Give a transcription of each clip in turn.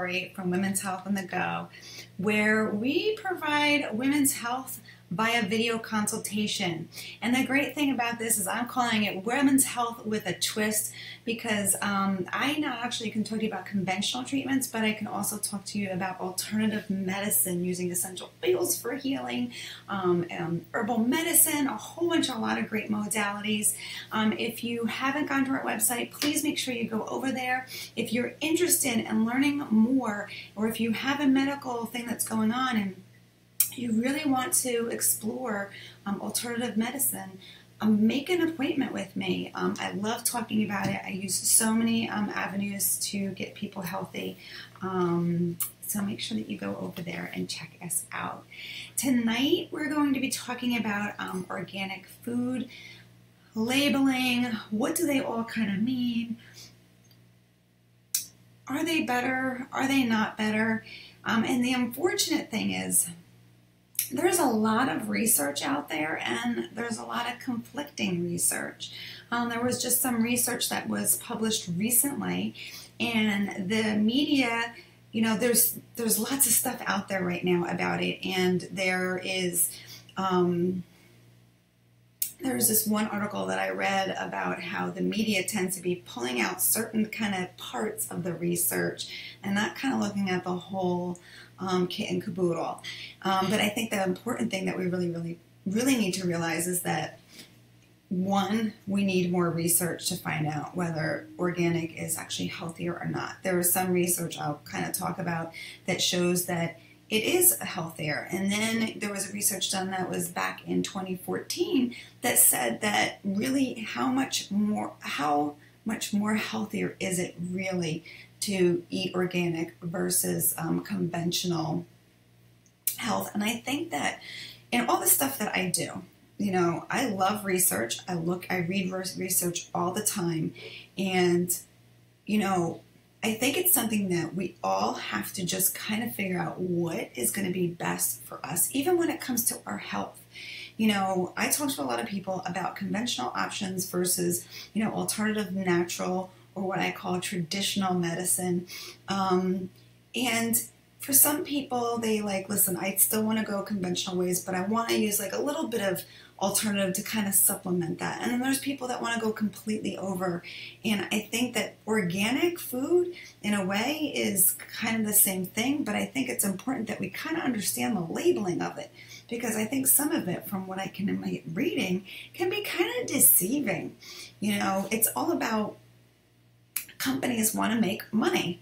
Lori from Women's Health on the Go, where we provide women's health via video consultation. And the great thing about this is I'm calling it Women's Health with a Twist, because I not actually can talk to you about conventional treatments, but I can also talk to you about alternative medicine using essential oils for healing, herbal medicine, a lot of great modalities. If you haven't gone to our website, please make sure you go over there. If you're interested in learning more, or if you have a medical thing that's going on and you really want to explore alternative medicine, make an appointment with me. I love talking about it. I use so many avenues to get people healthy. So make sure that you go over there and check us out. Tonight we're going to be talking about organic food, labeling. What do they all kind of mean? Are they better? Are they not better? And the unfortunate thing is, there's a lot of research out there, and there's a lot of conflicting research. There was just some research that was published recently, and the media, you know, there's lots of stuff out there right now about it, and there's this one article that I read about how the media tends to be pulling out certain kind of parts of the research and not kind of looking at the whole kit and caboodle. But I think the important thing that we really need to realize is that, one, we need more research to find out whether organic is actually healthier or not. There is some research I'll kind of talk about that shows that it is healthier. And then there was a research done that was back in 2014 that said that really how much more healthier is it really to eat organic versus conventional health. And I think that in all the stuff that I do, you know, I love research. I read research all the time. And, you know, I think it's something that we all have to just kind of figure out what is going to be best for us, even when it comes to our health. You know, I talk to a lot of people about conventional options versus, you know, alternative natural, or what I call traditional medicine. And for some people, they like, listen, I still want to go conventional ways, but I want to use like a little bit of alternative to kind of supplement that. And then there's people that want to go completely over. And I think that organic food, in a way, is kind of the same thing, but I think it's important that we kind of understand the labeling of it, because I think some of it, from what I can am reading, can be kind of deceiving. You know, it's all about companies want to make money.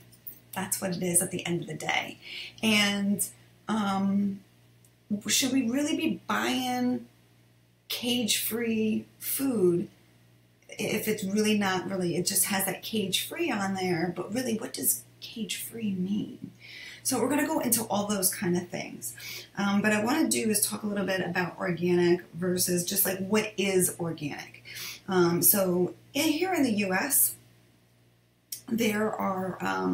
That's what it is at the end of the day. And should we really be buying cage-free food if it's really not really, it just has that cage-free on there, but really what does cage-free mean? So we're going to go into all those kind of things. But I want to do is talk a little bit about organic versus just like what is organic. So here in the U.S., there are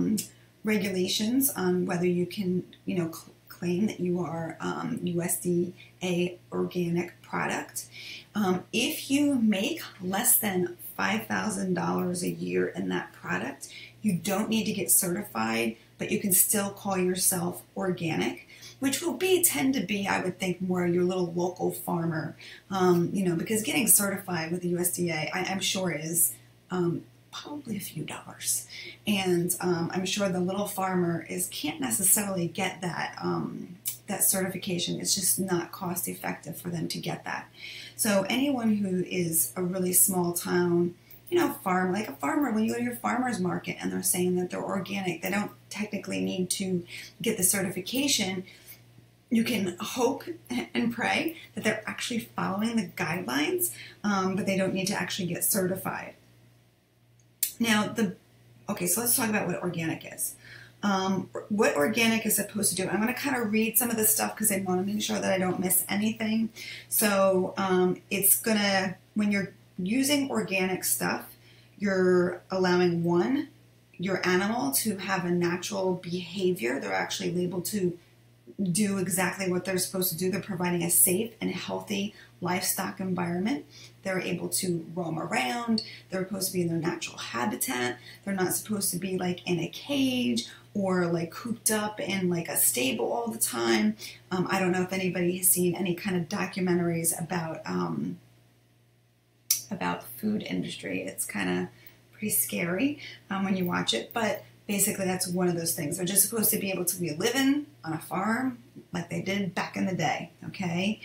regulations on whether you can, you know, claim that you are USDA organic product. If you make less than $5,000 a year in that product, you don't need to get certified, but you can still call yourself organic, which will tend to be, I would think, more your little local farmer, you know, because getting certified with the USDA, I'm sure is probably a few dollars. And I'm sure the little farmer can't necessarily get that that certification. It's just not cost effective for them to get that. So anyone who is a really small town, you know, farm, like a farmer, when you go to your farmer's market and they're saying that they're organic, they don't technically need to get the certification. You can hope and pray that they're actually following the guidelines, but they don't need to actually get certified. Now, okay, so let's talk about what organic is. What organic is supposed to do. I'm going to kind of read some of this stuff because I want to make sure that I don't miss anything. So it's going to, when you're using organic stuff, you're allowing, one, your animal to have a natural behavior. They're actually able to do exactly what they're supposed to do. They're providing a safe and healthy livestock environment. They're able to roam around. They're supposed to be in their natural habitat. They're not supposed to be like in a cage or like cooped up in like a stable all the time. I don't know if anybody has seen any kind of documentaries about the food industry. It's kind of pretty scary when you watch it, but basically that's one of those things. They're just supposed to be able to be living on a farm like they did back in the day, okay?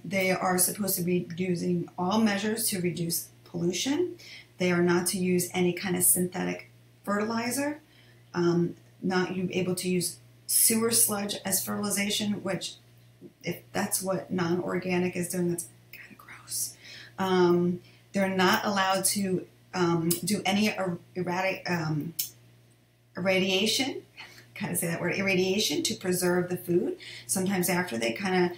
They are supposed to be using all measures to reduce pollution. They are not to use any kind of synthetic fertilizer, not able to use sewer sludge as fertilization, which if that's what non-organic is doing, that's kind of gross. They're not allowed to do any irradiation, kind of say that word, irradiation, to preserve the food. Sometimes after they kind of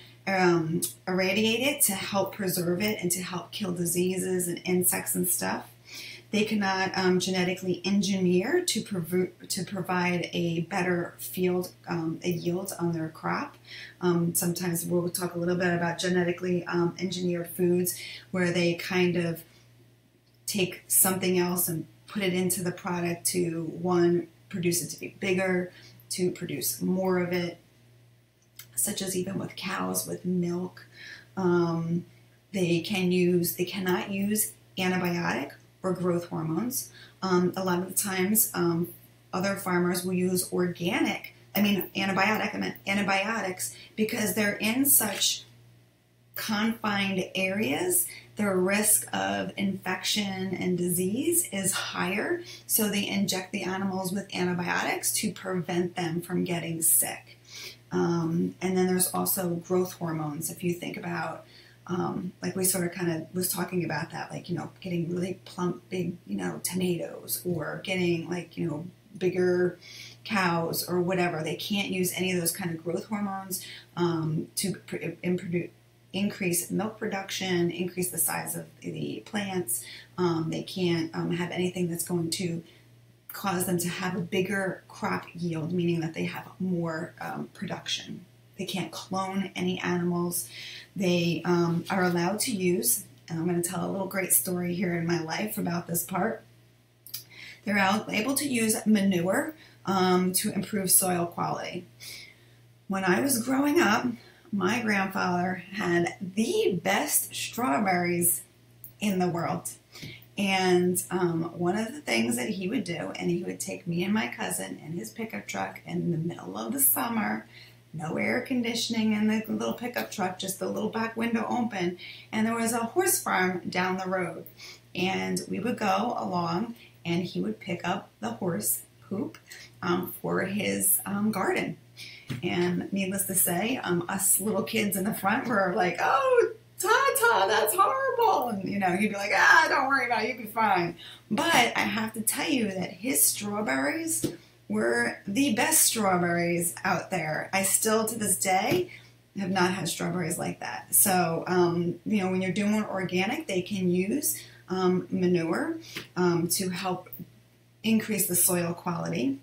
irradiate it to help preserve it and to help kill diseases and insects and stuff. They cannot genetically engineer to provide a better yield on their crop. Sometimes we'll talk a little bit about genetically engineered foods where they kind of take something else and put it into the product to, one, produce it to be bigger, to produce more of it, such as even with cows, with milk. They cannot use antibiotic or growth hormones. A lot of the times, other farmers will use antibiotics because they're in such confined areas. Their risk of infection and disease is higher, so they inject the animals with antibiotics to prevent them from getting sick. And then there's also growth hormones. If you think about like we sort of kind of was talking about that, like, getting really plump, big, tomatoes, or getting like, bigger cows or whatever. They can't use any of those kind of growth hormones to increase milk production, increase the size of the plants. They can't have anything that's going to cause them to have a bigger crop yield, meaning that they have more production. They can't clone any animals. They are allowed to use, and I'm going to tell a little great story here in my life about this part. They're able to use manure to improve soil quality. When I was growing up, my grandfather had the best strawberries in the world. And one of the things that he would do, and he would take me and my cousin in his pickup truck in the middle of the summer, no air conditioning in the little pickup truck, just the little back window open, and there was a horse farm down the road. And we would go along, and he would pick up the horse poop for his garden. And needless to say, us little kids in the front were like, "Oh, Tata, that's horrible." And, he'd be like, "Don't worry about it, you'll be fine." But I have to tell you that his strawberries were the best strawberries out there. I still, to this day, have not had strawberries like that. So, when you're doing organic, they can use manure to help increase the soil quality.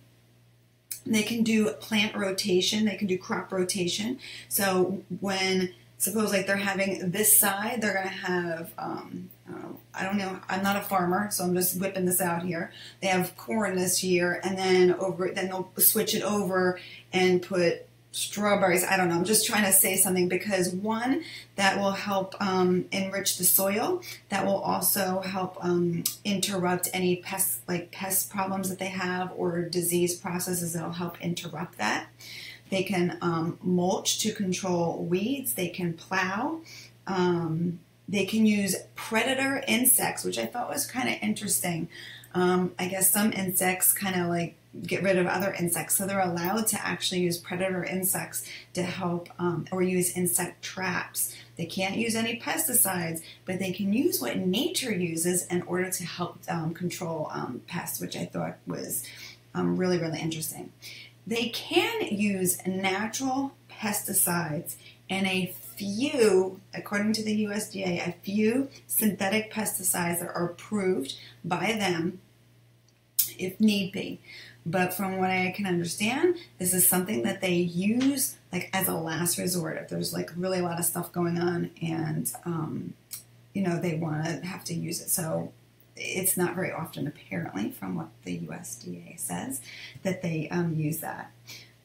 They can do plant rotation. They can do crop rotation. So when, suppose like they're having this side, they're going to have, I don't know, I'm not a farmer, so I'm just whipping this out here. They have corn this year, and then they'll switch it over and put strawberries. I don't know. I'm just trying to say something because, one, that will help enrich the soil. That will also help interrupt any pest problems that they have, or disease processes that will help interrupt that. They can mulch to control weeds. They can plow. They can use predator insects, which I thought was kind of interesting. I guess some insects kind of like get rid of other insects, so they're allowed to actually use predator insects to help, or use insect traps. They can't use any pesticides, but they can use what nature uses in order to help control pests, which I thought was really, really interesting. They can use natural pesticides and a few, according to the USDA, a few synthetic pesticides that are approved by them if need be. But from what I can understand, this is something that they use like as a last resort if there's like really a lot of stuff going on and, they want to have to use it. So it's not very often, apparently, from what the USDA says, that they use that.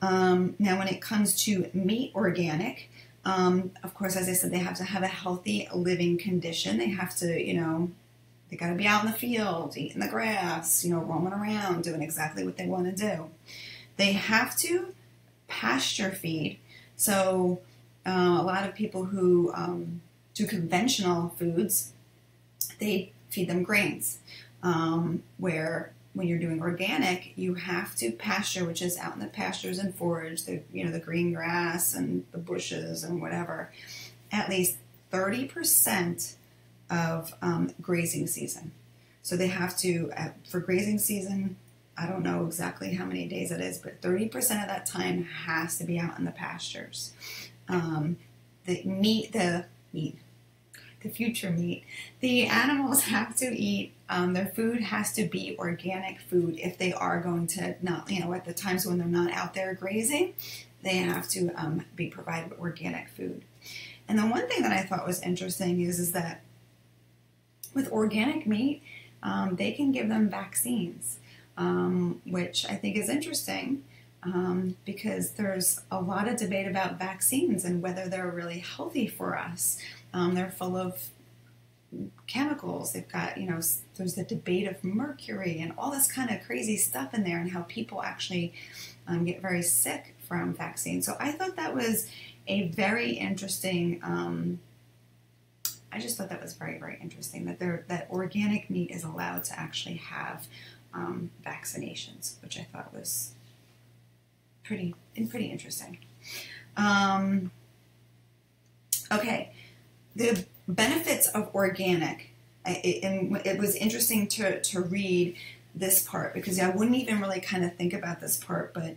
Now, when it comes to meat organic, of course, as I said, they have to have a healthy living condition. They have to, they got to be out in the field, eating the grass, roaming around, doing exactly what they want to do. They have to pasture feed. So a lot of people who do conventional foods, they feed them grains, where when you're doing organic, you have to pasture, which is out in the pastures and forage, the green grass and the bushes and whatever, at least 30% of grazing season. So they have to, for grazing season, I don't know exactly how many days it is, but 30% of that time has to be out in the pastures. The future meat, the animals have to eat, their food has to be organic food if they are going to not, at the times when they're not out there grazing, they have to be provided organic food. And the one thing that I thought was interesting is that with organic meat, they can give them vaccines, which I think is interesting. Because there's a lot of debate about vaccines and whether they're really healthy for us. They're full of chemicals. They've got, there's the debate of mercury and all this kind of crazy stuff in there, and how people actually get very sick from vaccines. So I thought that was a very interesting, I just thought that was very, very interesting that organic meat is allowed to actually have vaccinations, which I thought was pretty interesting. Okay, the benefits of organic, and it was interesting to read this part, because I wouldn't even really kind of think about this part, but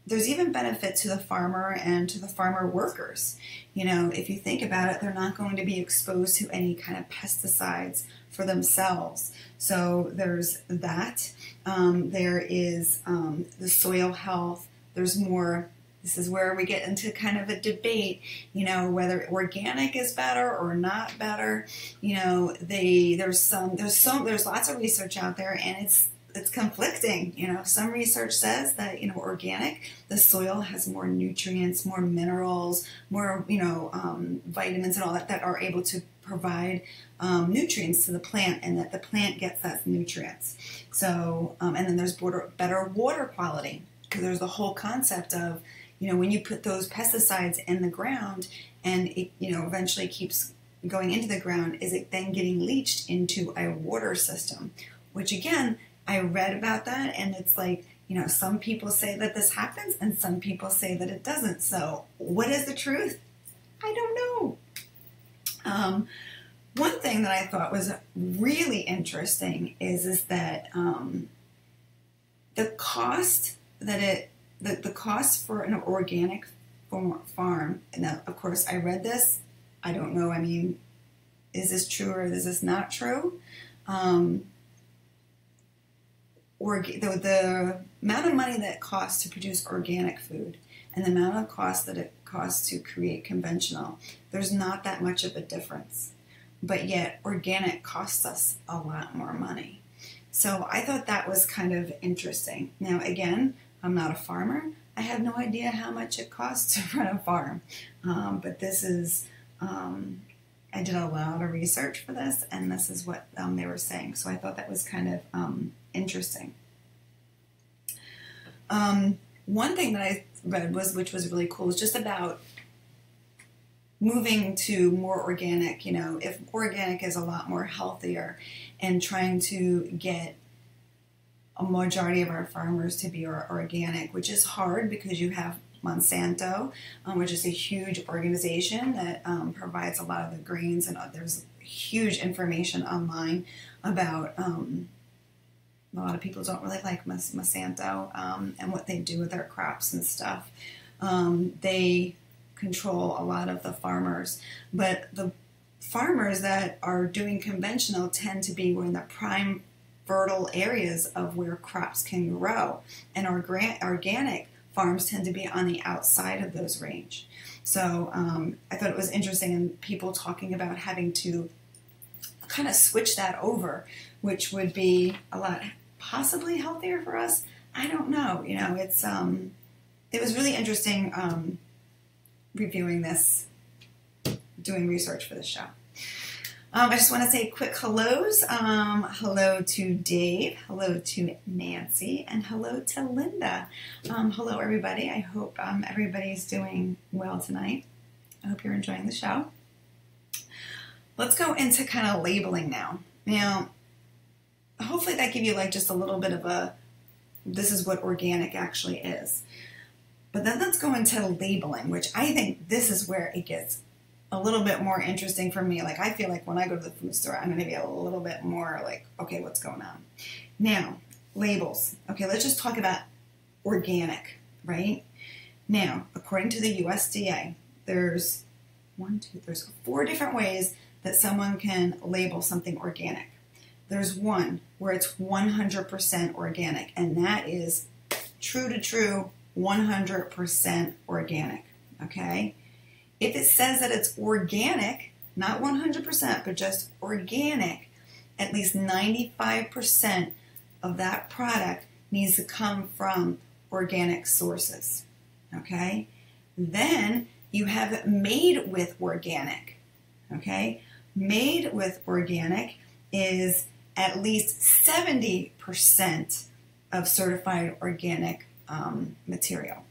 there's even benefit to the farmer and to the farmer workers. If you think about it, they're not going to be exposed to any kind of pesticides for themselves. So there's that. There is the soil health. There's more. This is where we get into kind of a debate, whether organic is better or not better. There's lots of research out there, and it's conflicting. Some research says that, organic, the soil has more nutrients, more minerals, more, vitamins and all that are able to provide nutrients to the plant, and that the plant gets that nutrients. So, and then there's better water quality, because there's the whole concept of, when you put those pesticides in the ground and it, eventually keeps going into the ground, is it then getting leached into a water system? Which again, I read about that, and it's like, some people say that this happens and some people say that it doesn't. So what is the truth? I don't know. One thing that I thought was really interesting is that the cost for an organic farm, now of course I read this, I don't know, is this true or is this not true? The amount of money that it costs to produce organic food and the amount of cost that it costs to create conventional, there's not that much of a difference. But yet organic costs us a lot more money. So I thought that was kind of interesting. Now again, I'm not a farmer. I have no idea how much it costs to run a farm. But this is, I did a lot of research for this, and this is what they were saying. So I thought that was kind of interesting. One thing that I read which was really cool, was just about moving to more organic. If organic is a lot more healthier, and trying to get a majority of our farmers to be organic, which is hard because you have Monsanto, which is a huge organization that provides a lot of the grains, and there's huge information online about a lot of people don't really like Monsanto and what they do with their crops and stuff. They control a lot of the farmers, but the farmers that are doing conventional tend to be in the prime fertile areas of where crops can grow, and organic farms tend to be on the outside of those range. So I thought it was interesting, and people talking about having to kind of switch that over, which would be a lot possibly healthier for us. I don't know. You know, it was really interesting reviewing this, doing research for this show. I just want to say quick hellos. Hello to Dave, hello to Nancy, and hello to Linda. Hello, everybody. I hope everybody's doing well tonight. I hope you're enjoying the show. Let's go into kind of labeling now. Now, hopefully that gives you like just a little bit of a, this is what organic actually is. But then let's go into labeling, which I think this is where it gets a little bit more interesting for me. Like, I feel like when I go to the food store, I'm going to be a little bit more like, okay, what's going on? Now, labels. Okay, let's just talk about organic, right? Now, according to the USDA, there's 4 different ways that someone can label something organic. There's one where it's 100% organic, and that is true to true, 100% organic, okay? If it says that it's organic, not 100%, but just organic, at least 95% of that product needs to come from organic sources, okay? Then you have made with organic, okay? Made with organic is at least 70% of certified organic material.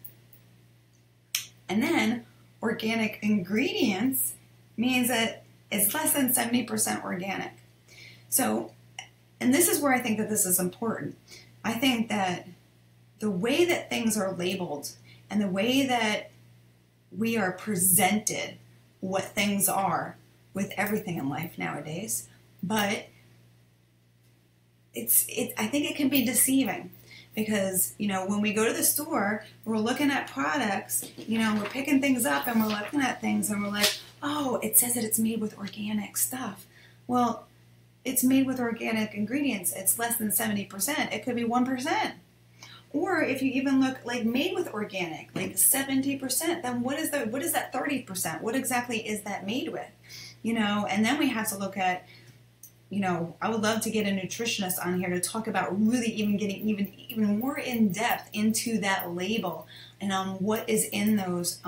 And then organic ingredients means that it's less than 70% organic. So, and this is where I think that this is important. I think that the way that things are labeled and the way that we are presented what things are with everything in life nowadays, but I think it can be deceiving. Because, you know, when we go to the store, we're looking at products, you know, we're picking things up and we're looking at things and we're like, oh, it says that it's made with organic stuff. Well, it's made with organic ingredients. It's less than 70%. It could be 1%. Or if you even look like made with organic, like 70%, then what is that 30%? What exactly is that made with? You know, and then we have to look at, you know, I would love to get a nutritionist on here to talk about really even getting even more in depth into that label and on what is in those,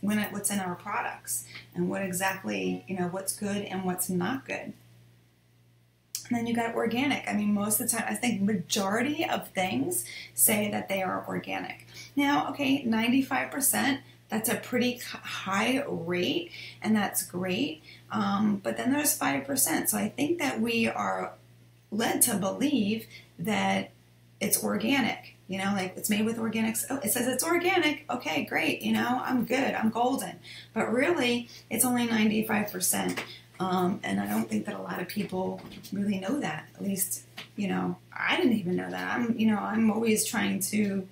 what's in our products and what exactly, you know, what's good and what's not good. And then you got organic. I mean, most of the time, I think majority of things say that they are organic. Now, okay, 95%. That's a pretty high rate, and that's great. But then there's 5%. So I think that we are led to believe that it's organic. You know, like it's made with organics. Oh, it says it's organic. Okay, great. You know, I'm good. I'm golden. But really, it's only 95%. And I don't think that a lot of people really know that. At least, you know, I didn't even know that. I'm always trying to.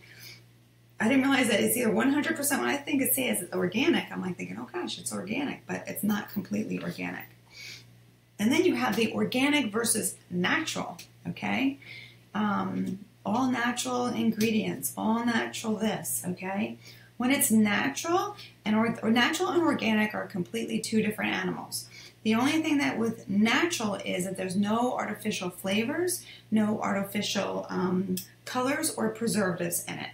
I didn't realize that it's either 100%. When I think it says it's organic, I'm like thinking, oh gosh, it's organic, but it's not completely organic. And then you have the organic versus natural, okay? All natural ingredients, all natural this, okay? When it's natural and natural and organic are completely two different animals. The only thing that with natural is that there's no artificial flavors, no artificial colors or preservatives in it.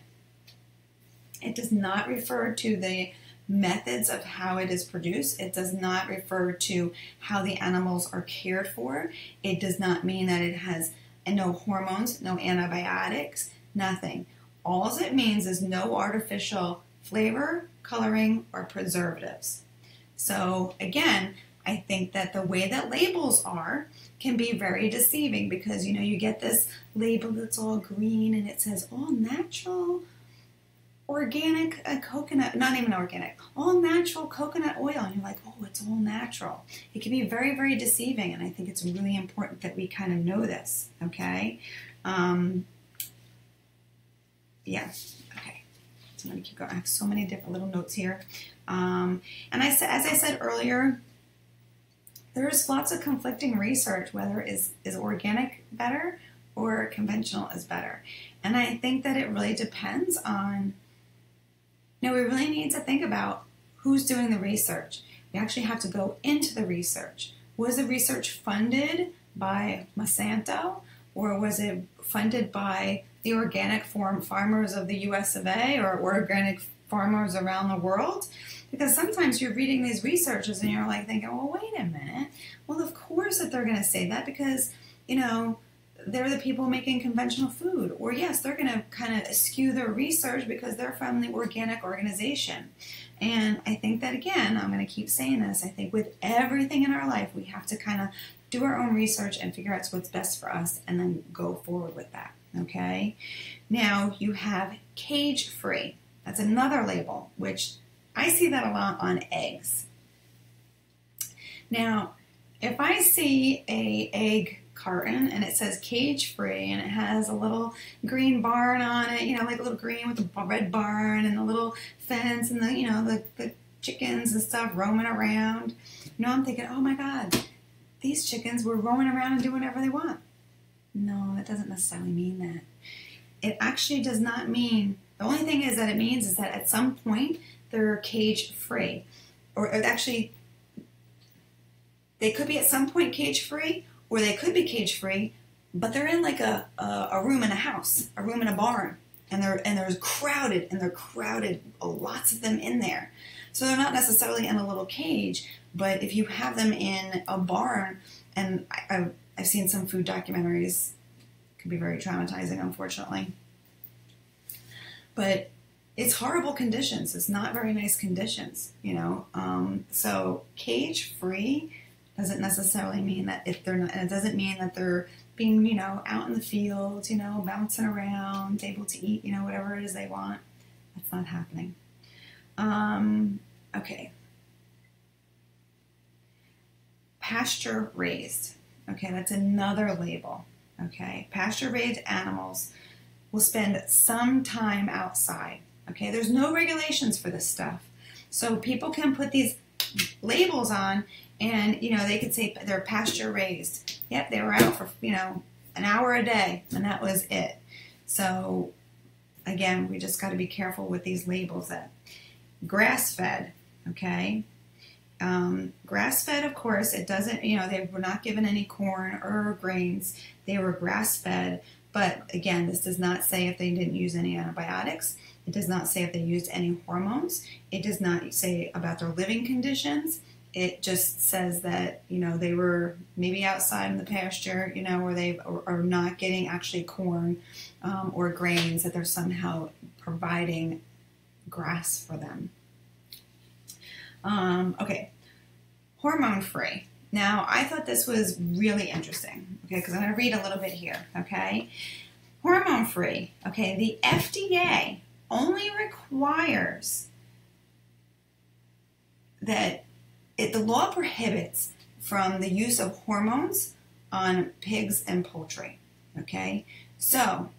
It does not refer to the methods of how it is produced. It does not refer to how the animals are cared for. It does not mean that it has no hormones, no antibiotics, nothing. All it means is no artificial flavor, coloring, or preservatives. So again, I think that the way that labels are can be very deceiving because, you know, you get this label that's all green and it says all natural, organic coconut, not even organic, all natural coconut oil. And you're like, oh, it's all natural. It can be very, very deceiving. And I think it's really important that we kind of know this, okay? Yeah, okay. So I'm going to keep going. I have so many different little notes here. And as I said earlier, there's lots of conflicting research, whether is organic better or conventional is better. And I think that it really depends on, we really need to think about who's doing the research. We actually have to go into the research. Was the research funded by Monsanto, or was it funded by the organic farmers of the US of A, or organic farmers around the world? Because sometimes you're reading these researches and you're like thinking, well, wait a minute. Well, of course that they're going to say that because, you know, they're the people making conventional food. Or yes, they're going to kind of skew their research because they're from the organic organization. And I think that, again, I'm going to keep saying this, I think with everything in our life, we have to kind of do our own research and figure out what's best for us and then go forward with that, okay? Now, you have cage-free. That's another label, which I see that a lot on eggs. Now, if I see a egg carton and it says cage-free and it has a little green barn on it, you know, like a little green with a red barn and a little fence and the, you know, the chickens and stuff roaming around, you know, I'm thinking, oh my God, these chickens were roaming around and doing whatever they want. No, that doesn't necessarily mean that. It actually does not mean, the only thing is that it means is that at some point they're cage-free. Or actually, they could be at some point cage-free, or they could be cage-free, but they're in like a room in a house, a room in a barn, and they're crowded, lots of them in there. So they're not necessarily in a little cage, but if you have them in a barn, and I've seen some food documentaries, it can be very traumatizing, unfortunately. But it's horrible conditions. It's not very nice conditions, you know. So cage-free doesn't necessarily mean that if they're not, and it doesn't mean that they're being, you know, out in the fields, you know, bouncing around, able to eat, you know, whatever it is they want. That's not happening. Okay. Pasture-raised. Okay, that's another label. Okay, pasture-raised animals will spend some time outside. Okay, there's no regulations for this stuff. So people can put these labels on and, you know, they could say they're pasture-raised. Yep, they were out for, you know, an hour a day and that was it. So, again, we just got to be careful with these labels. That grass-fed, okay? Grass-fed, of course, it doesn't, you know, they were not given any corn or grains. They were grass-fed. But again, this does not say if they didn't use any antibiotics. It does not say if they used any hormones. It does not say about their living conditions. It just says that, you know, they were maybe outside in the pasture, you know, or they are not getting actually corn or grains, that they're somehow providing grass for them. Okay, hormone-free. Now, I thought this was really interesting, okay, because I'm going to read a little bit here, okay? Hormone-free, okay, the FDA only requires that the law prohibits from the use of hormones on pigs and poultry, okay? So,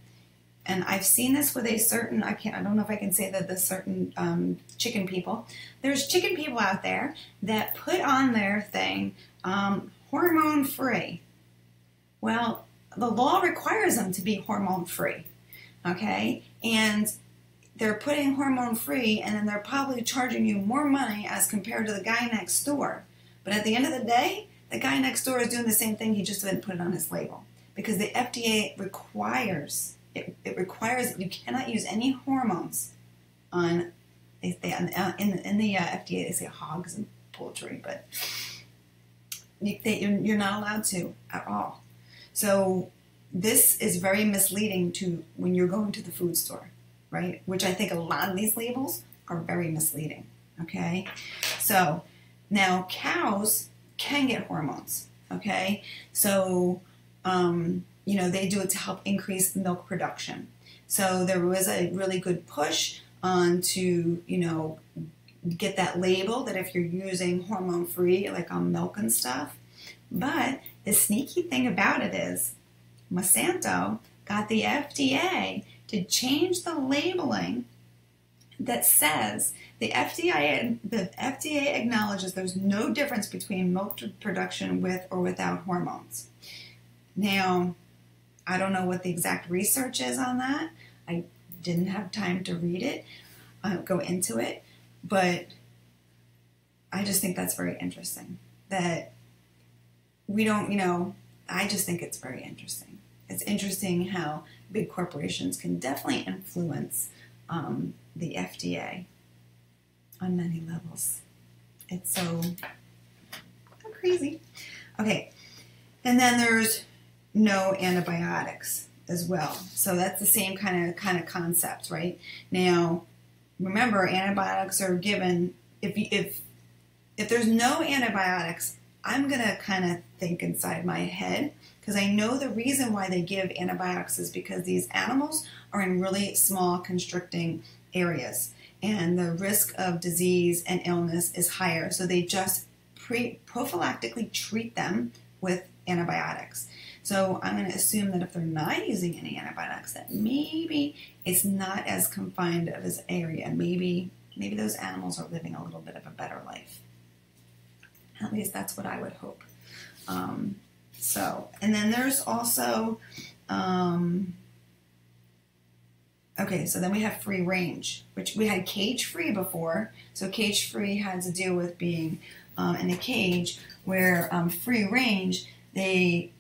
and I've seen this with a certain, I don't know if I can say that the certain chicken people. There's chicken people out there that put on their thing hormone-free. Well, the law requires them to be hormone-free, okay? And they're putting hormone-free, and then they're probably charging you more money as compared to the guy next door. But at the end of the day, the guy next door is doing the same thing. He just didn't put it on his label because the FDA requires. It requires that you cannot use any hormones on, in the FDA they say hogs and poultry, but you're not allowed to at all. So this is very misleading to when you're going to the food store, right? Which I think a lot of these labels are very misleading, okay? So now cows can get hormones, okay? So, you know, they do it to help increase milk production. So there was a really good push on to, you know, get that label that if you're using hormone-free, like on milk and stuff. But the sneaky thing about it is Monsanto got the FDA to change the labeling that says the FDA acknowledges there's no difference between milk production with or without hormones. Now, I don't know what the exact research is on that. I didn't have time to read it, go into it, but I just think that's very interesting that we don't, you know, I just think it's very interesting. It's interesting how big corporations can definitely influence the FDA on many levels. It's so crazy. Okay, and then there's no antibiotics as well. So that's the same kind of concept, right? Now, remember, antibiotics are given if there's no antibiotics. I'm gonna kind of think inside my head, because I know the reason why they give antibiotics is because these animals are in really small constricting areas, and the risk of disease and illness is higher. So they just prophylactically treat them with antibiotics. So I'm going to assume that if they're not using any antibiotics, that maybe it's not as confined of an area. Maybe those animals are living a little bit of a better life. At least that's what I would hope. And then there's also, okay, so then we have free range, which we had cage free before. So cage free had to do with being in a cage, where free range, they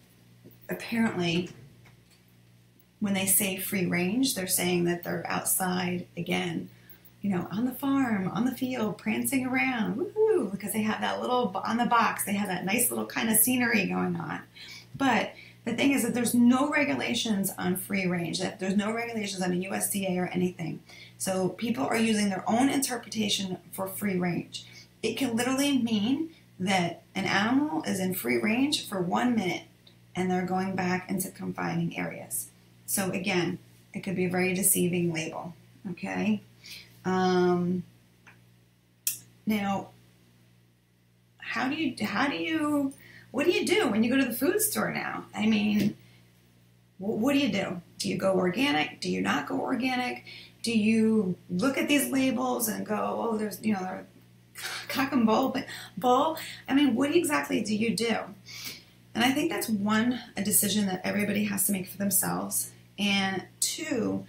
apparently, when they say free range, they're saying that they're outside again, you know, on the farm, on the field, prancing around, woohoo, because they have that little, on the box, they have that nice little kind of scenery going on. But the thing is that there's no regulations on free range, that there's no regulations on the USDA or anything. So people are using their own interpretation for free range. It can literally mean that an animal is in free range for 1 minute and they're going back into confining areas. So again, it could be a very deceiving label, okay? Now, what do you do when you go to the food store now? I mean, what do you do? Do you go organic? Do you not go organic? Do you look at these labels and go, oh, there's, you know, they're cock and bull? I mean, what exactly do you do? And I think that's one, a decision that everybody has to make for themselves. And two,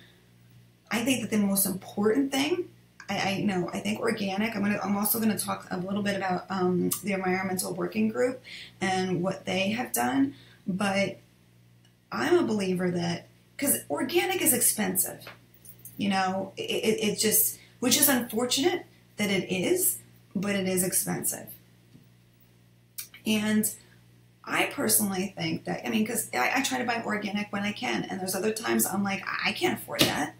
I think that the most important thing, I think organic, I'm also going to talk a little bit about the Environmental Working Group and what they have done. But I'm a believer that, because organic is expensive, you know, it just, which is unfortunate that it is, but it is expensive. And I personally think that, I mean, because I try to buy organic when I can, and there's other times I'm like, I can't afford that.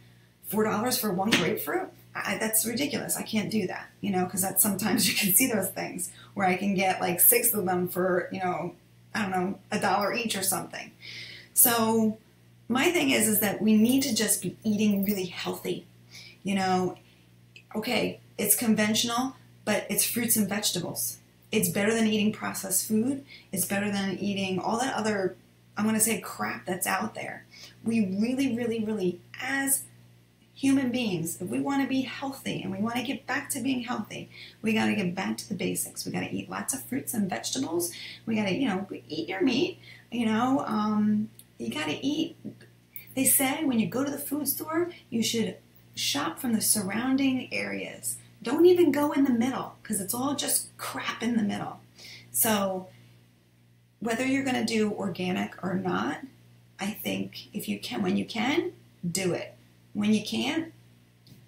$4 for one grapefruit? That's ridiculous. I can't do that, you know, because that's sometimes you can see those things where I can get like 6 of them for, you know, I don't know, $1 each or something. So my thing is that we need to just be eating really healthy. You know, okay, it's conventional, but it's fruits and vegetables. It's better than eating processed food. It's better than eating all that other, I'm going to say, crap that's out there. We really, really, really, as human beings, if we want to be healthy and we want to get back to being healthy, we got to get back to the basics. We got to eat lots of fruits and vegetables. We got to, you know, eat your meat. You know, you got to eat. They say when you go to the food store, you should shop from the surrounding areas. Don't even go in the middle, because it's all just crap in the middle. So whether you're going to do organic or not, I think if you can, when you can, do it. When you can't,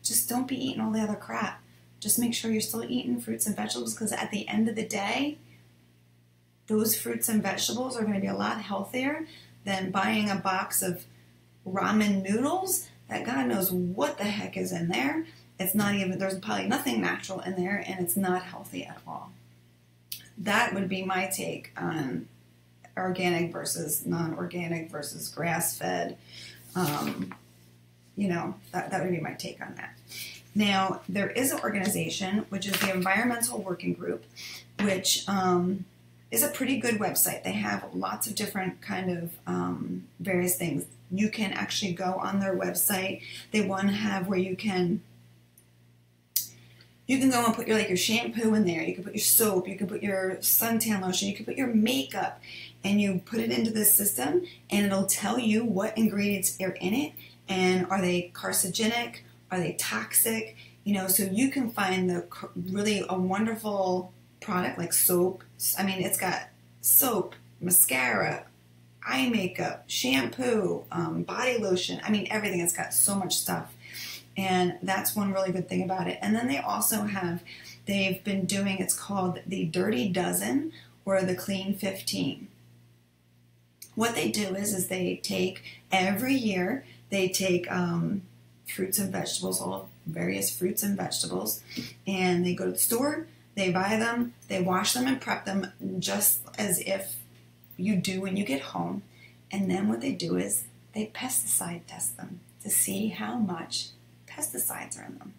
just don't be eating all the other crap. Just make sure you're still eating fruits and vegetables, because at the end of the day, those fruits and vegetables are going to be a lot healthier than buying a box of ramen noodles that God knows what the heck is in there. It's not even, there's probably nothing natural in there, and it's not healthy at all. That would be my take on organic versus non-organic versus grass-fed. You know, that would be my take on that. Now, there is an organization, which is the Environmental Working Group, which is a pretty good website. They have lots of different kind of various things. You can actually go on their website. They want to have where you can go and put your shampoo in there. You can put your soap. You can put your suntan lotion. You can put your makeup, and you put it into this system, and it'll tell you what ingredients are in it, and are they carcinogenic? Are they toxic? You know, so you can find a wonderful product like soap. I mean, it's got soap, mascara, eye makeup, shampoo, body lotion. I mean, everything. It's got so much stuff. And that's one really good thing about it. And then they also have, they've been doing, it's called the Dirty Dozen or the Clean 15. What they do is they take, every year, they take fruits and vegetables, all various fruits and vegetables, and they go to the store, they buy them, they wash them and prep them just as if you do when you get home. And then what they do is they pesticide test them to see how much pesticides are in them.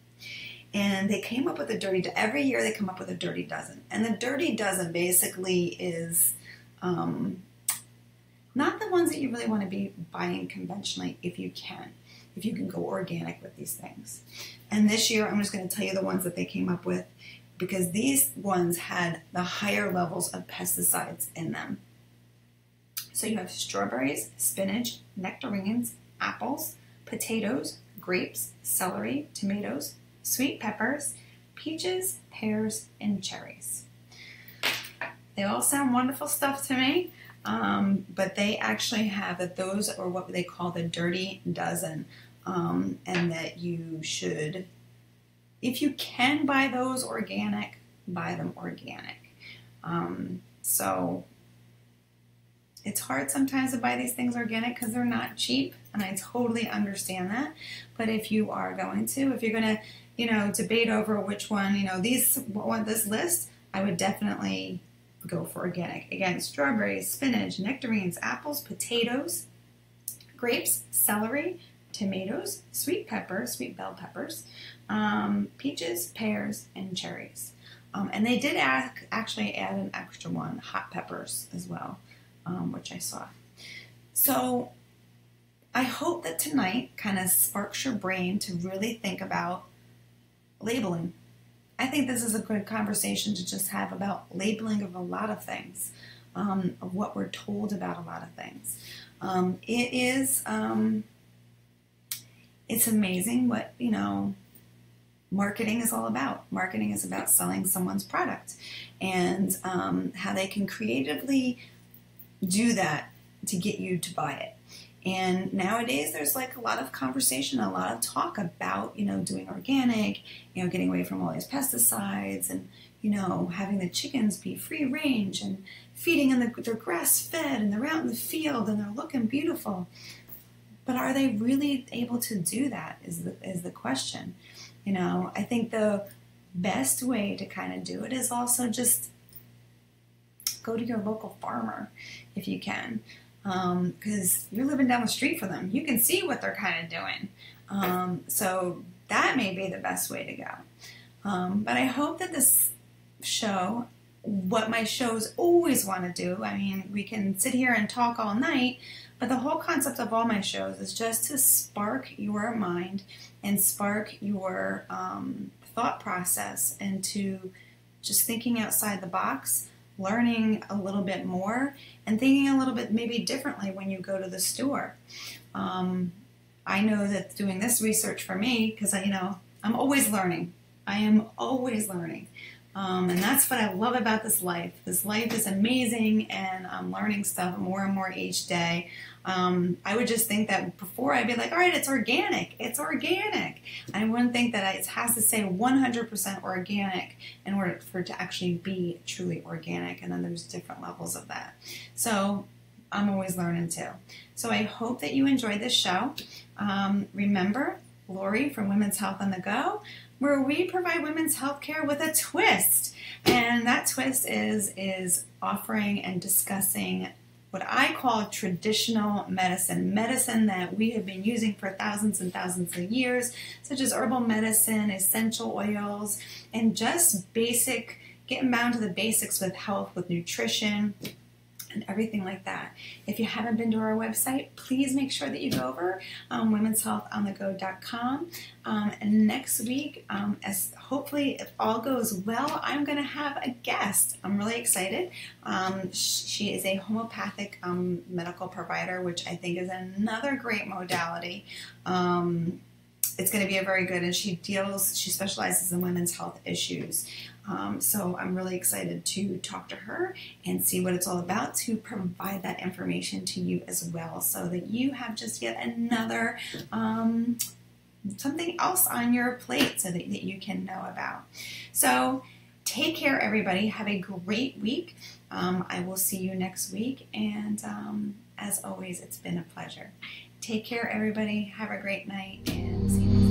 And they came up with a dirty, every year they come up with a Dirty Dozen. And the Dirty Dozen basically is not the ones that you really want to be buying conventionally if you can go organic with these things. And this year I'm just going to tell you the ones that they came up with, because these ones had the higher levels of pesticides in them. So you have strawberries, spinach, nectarines, apples, potatoes, grapes, celery, tomatoes, sweet peppers, peaches, pears, and cherries. They all sound wonderful stuff to me, but they actually have that those are what they call the Dirty Dozen, and that you should, if you can buy those organic, buy them organic. So it's hard sometimes to buy these things organic because they're not cheap, and I totally understand that. But if you are going to, if you're going to, debate over which one, this list, I would definitely go for organic. Again, strawberries, spinach, nectarines, apples, potatoes, grapes, celery, tomatoes, sweet bell peppers, peaches, pears, and cherries. And they did actually add an extra one, hot peppers as well, which I saw. So I hope that tonight kind of sparks your brain to really think about labeling. I think this is a good conversation to just have about labeling of a lot of things, of what we're told about a lot of things. It's amazing what, marketing is all about. Marketing is about selling someone's product, and how they can creatively do that to get you to buy it. And nowadays there's like a lot of conversation, a lot of talk about, doing organic, getting away from all these pesticides, and, having the chickens be free range and feeding them, they're grass fed and they're out in the field and they're looking beautiful. But are they really able to do that is the question. I think the best way to kind of do it is also just go to your local farmer if you can. Because you're living down the street from them. You can see what they're kind of doing. So that may be the best way to go. But I hope that this show, what my shows always want to do, I mean, we can sit here and talk all night, but the whole concept of all my shows is just to spark your mind and spark your thought process into just thinking outside the box, learning a little bit more, and thinking a little bit maybe differently when you go to the store. I know that doing this research for me, because I'm always learning. I am always learning. And that's what I love about this life. This life is amazing, and I'm learning stuff more and more each day. I would just think that before I'd be like, all right, it's organic. It's organic. I wouldn't think that it has to say 100% organic in order for it to actually be truly organic. And then there's different levels of that. So I'm always learning too. So I hope that you enjoyed this show. Remember, Lori from Women's Health on the Go, where we provide women's health care with a twist. And that twist is offering and discussing what I call traditional medicine that we have been using for thousands and thousands of years, such as herbal medicine, essential oils, and just getting down to the basics with health, with nutrition, and everything like that. If you haven't been to our website, please make sure that you go over womenshealthonthego.com. And next week, as hopefully if all goes well, I'm going to have a guest. I'm really excited. She is a homeopathic medical provider, which I think is another great modality. It's going to be a very good, and she specializes in women's health issues. So I'm really excited to talk to her and see what it's all about, to provide that information to you as well, so that you have just yet another something else on your plate so that you can know about. So take care, everybody. Have a great week. I will see you next week, and as always, it's been a pleasure. Take care, everybody. Have a great night, and see you next week.